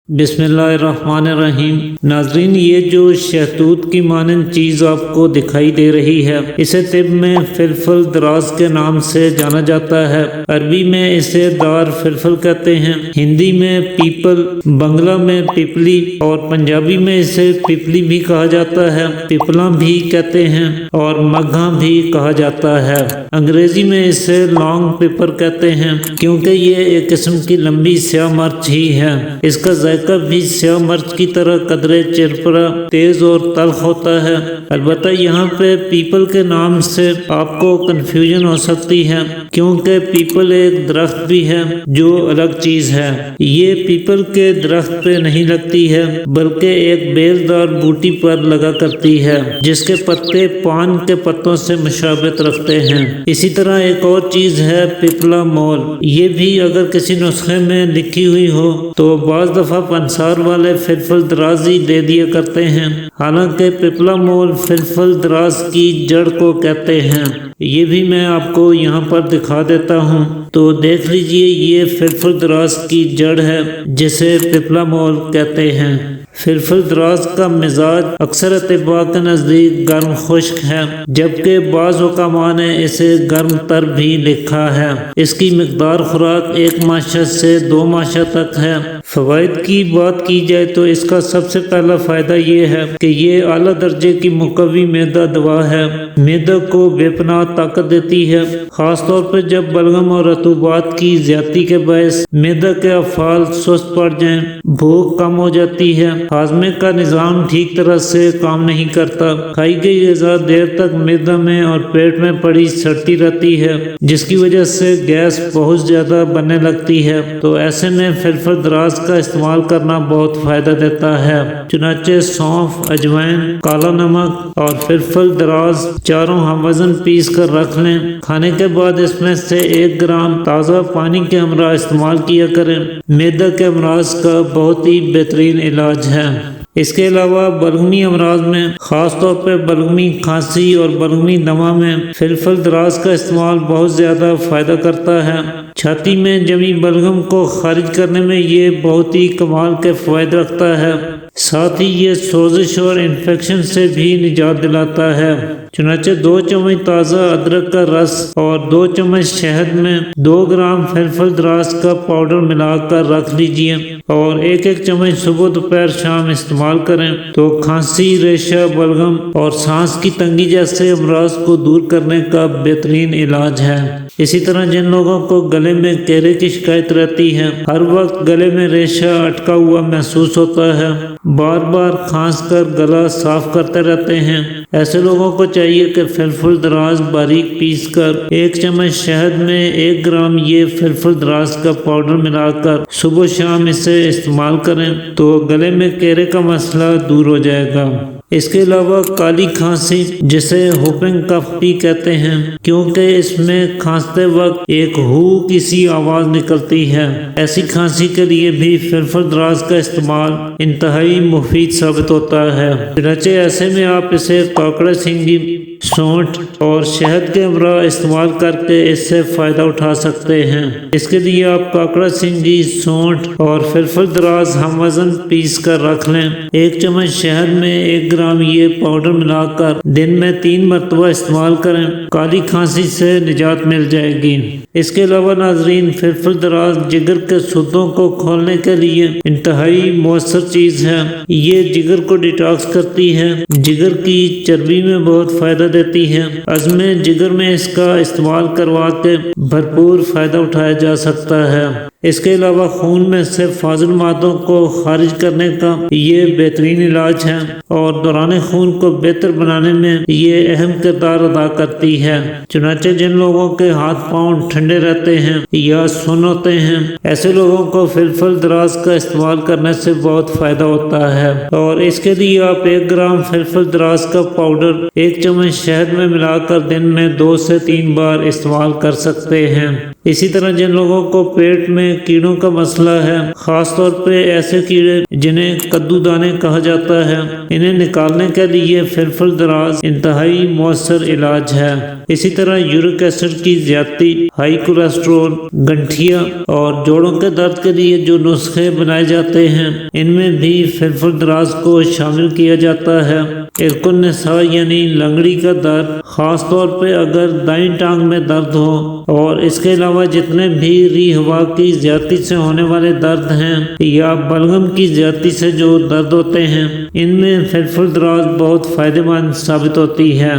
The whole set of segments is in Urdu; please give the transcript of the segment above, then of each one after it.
بسم اللہ الرحمن الرحیم۔ ناظرین، یہ جو شہتوت کی مانند چیز آپ کو دکھائی دے رہی ہے، اسے طب میں فلفل دراز کے نام سے جانا جاتا ہے۔ عربی میں اسے دار فلفل کہتے ہیں، ہندی میں پیپل، بنگلہ میں پیپلی اور پنجابی میں اسے پیپلی بھی کہا جاتا ہے، پیپلاں بھی کہتے ہیں اور مگھاں بھی کہا جاتا ہے۔ انگریزی میں اسے لانگ پیپر کہتے ہیں کیونکہ یہ ایک قسم کی لمبی سیاہ مرچ ہی ہے۔ اس کا ذائقہ بھی سیاہ مرچ کی طرح قدرے چرپرا، تیز اور تلخ ہوتا ہے۔ البتہ یہاں پہ پیپل کے نام سے آپ کو کنفیوژن ہو سکتی ہے کیونکہ پیپل ایک درخت بھی ہے جو الگ چیز ہے۔ یہ پیپل کے درخت پہ نہیں لگتی ہے بلکہ ایک بیل دار بوٹی پر لگا کرتی ہے جس کے پتے پان کے پتوں سے مشابہت رکھتے ہیں۔ اسی طرح ایک اور چیز ہے پیپلا مول، یہ بھی اگر کسی نسخے میں لکھی ہوئی ہو تو بعض دفعہ پنسار والے فلفل دراز ہی دے دیا کرتے ہیں، حالانکہ پیپلا مول فلفل دراز کی جڑ کو کہتے ہیں۔ یہ بھی میں آپ کو یہاں پر دکھا دیتا ہوں تو دیکھ لیجئے، یہ فلفل دراز کی جڑ ہے جسے پیپلا مول کہتے ہیں۔ فلفل دراز کا مزاج اکثر اطباء کے نزدیک گرم خشک ہے، جبکہ بعض حکماء نے اسے گرم تر بھی لکھا ہے۔ اس کی مقدار خوراک 1 ماشا سے 2 ماشا تک ہے۔ فوائد کی بات کی جائے تو اس کا سب سے پہلا فائدہ یہ ہے کہ یہ اعلیٰ درجے کی مقوی معدہ دوا ہے، معدہ کو بے پناہ طاقت دیتی ہے، خاص طور پر جب بلغم اور رطوبات کی زیادتی کے باعث معدہ کے افعال سست پڑ جائیں، بھوک کم ہو جاتی ہے، ہاضمے کا نظام ٹھیک طرح سے کام نہیں کرتا، کھائی گئی غذا دیر تک معدہ میں اور پیٹ میں پڑی سڑتی رہتی ہے جس کی وجہ سے گیس بہت زیادہ بننے لگتی ہے، تو ایسے میں فلفل دراز کا استعمال کرنا بہت فائدہ دیتا ہے۔ چنانچہ سونف، اجوائن، کالا نمک اور فلفل دراز چاروں ہم وزن پیس کر رکھ لیں، کھانے کے بعد اس میں سے 1 گرام تازہ پانی کے ہمراہ استعمال کیا کریں، معدہ کے امراض کا بہت ہی بہترین علاج ہے۔ اس کے علاوہ بلغمی امراض میں، خاص طور پر بلغمی کھانسی اور بلغمی دمہ میں فلفل دراز کا استعمال بہت زیادہ فائدہ کرتا ہے۔ چھاتی میں جمی بلغم کو خارج کرنے میں یہ بہت ہی کمال کے فوائد رکھتا ہے، ساتھ ہی یہ سوزش اور انفیکشن سے بھی نجات دلاتا ہے۔ چنانچہ 2 چمچ تازہ ادرک کا رس اور 2 چمچ شہد میں 2 گرام فلفل دراز کا پاؤڈر ملا کر رکھ لیجئے اور 1 چمچ صبح دوپہر شام استعمال کریں تو کھانسی، ریشہ، بلغم اور سانس کی تنگی جیسے امراض کو دور کرنے کا بہترین علاج ہے۔ اسی طرح جن لوگوں کو گلے میں کیرے کی شکایت رہتی ہے، ہر وقت گلے میں ریشہ اٹکا ہوا محسوس ہوتا ہے، بار بار کھانس کر گلا صاف کرتے رہتے ہیں، ایسے لوگوں کو چاہیے کہ فلفل دراز باریک پیس کر 1 چمچ شہد میں 1 گرام یہ فلفل دراز کا پاؤڈر ملا کر صبح شام اسے استعمال کریں تو گلے میں کیرے کا مسئلہ دور ہو جائے گا۔ اس کے علاوہ کالی کھانسی، جسے ہوپنگ کف بھی کہتے ہیں کیونکہ اس میں کھانستے وقت ایک ہو کی سی آواز نکلتی ہے، ایسی کھانسی کے لیے بھی فلفل دراز کا استعمال انتہائی مفید ثابت ہوتا ہے۔ چنانچہ ایسے میں آپ اسے کاکڑا سینگی، سونٹھ اور شہد کے ہمراہ استعمال کر کے اس سے فائدہ اٹھا سکتے ہیں۔ اس کے لیے آپ کاکڑا سینگی، سونٹھ اور فلفل دراز ہم وزن پیس کر رکھ لیں، 1 چمچ شہد میں 1 گرام یہ پاؤڈر ملا کر دن میں 3 مرتبہ استعمال کریں، کالی کھانسی سے نجات مل جائے گی۔ اس کے علاوہ ناظرین، فلفل دراز جگر کے سدوں کو کھولنے کے لیے انتہائی مؤثر چیز ہے۔ یہ جگر کو ڈیٹاکس کرتی ہے، جگر کی چربی میں بہت فائدہ دیتی ہے، عزم جگر میں اس کا استعمال کروا کے بھرپور فائدہ اٹھایا جا سکتا ہے۔ اس کے علاوہ خون میں سے فاضل مادوں کو خارج کرنے کا یہ بہترین علاج ہے اور دوران خون کو بہتر بنانے میں یہ اہم کردار ادا کرتی ہے۔ چنانچہ جن لوگوں کے ہاتھ پاؤں ٹھنڈے رہتے ہیں یا سن ہوتے ہیں، ایسے لوگوں کو فلفل دراز کا استعمال کرنے سے بہت فائدہ ہوتا ہے اور اس کے لیے آپ 1 گرام فلفل دراز کا پاؤڈر 1 چمچ شہد میں ملا کر دن میں 2 سے 3 بار استعمال کر سکتے ہیں۔ اسی طرح جن لوگوں کو پیٹ میں کیڑوں کا مسئلہ ہے، خاص طور پہ ایسے کیڑے جنہیں کدو دانے کہا جاتا ہے، انہیں نکالنے کے لیے فلفل دراز انتہائی مؤثر علاج ہے۔ اسی طرح یورک ایسڈ کی زیادتی، ہائی کولیسٹرول، گنٹھیا اور جوڑوں کے درد کے لیے جو نسخے بنائے جاتے ہیں ان میں بھی فلفل دراز کو شامل کیا جاتا ہے۔ عرق النساء یعنی لنگڑی کا درد، خاص طور پہ اگر دائیں ٹانگ میں درد ہو، اور اس کے علاوہ جتنے بھی ری ہوا کی زیادتی سے ہونے والے درد ہیں یا بلغم کی زیادتی سے جو درد ہوتے ہیں، ان میں فلفل دراز بہت فائدہ مند ثابت ہوتی ہے،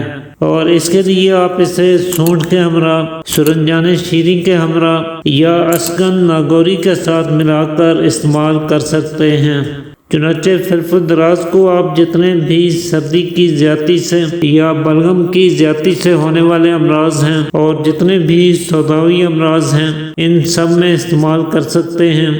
اور اس کے لیے آپ اسے سونڈ کے ہمراہ، سرنجان شیریں کے ہمراہ یا اسکن ناگوری کے ساتھ ملا کر استعمال کر سکتے ہیں۔ چنانچہ فلفل دراز کو آپ جتنے بھی سردی کی زیادتی سے یا بلغم کی زیادتی سے ہونے والے امراض ہیں اور جتنے بھی سوداوی امراض ہیں ان سب میں استعمال کر سکتے ہیں۔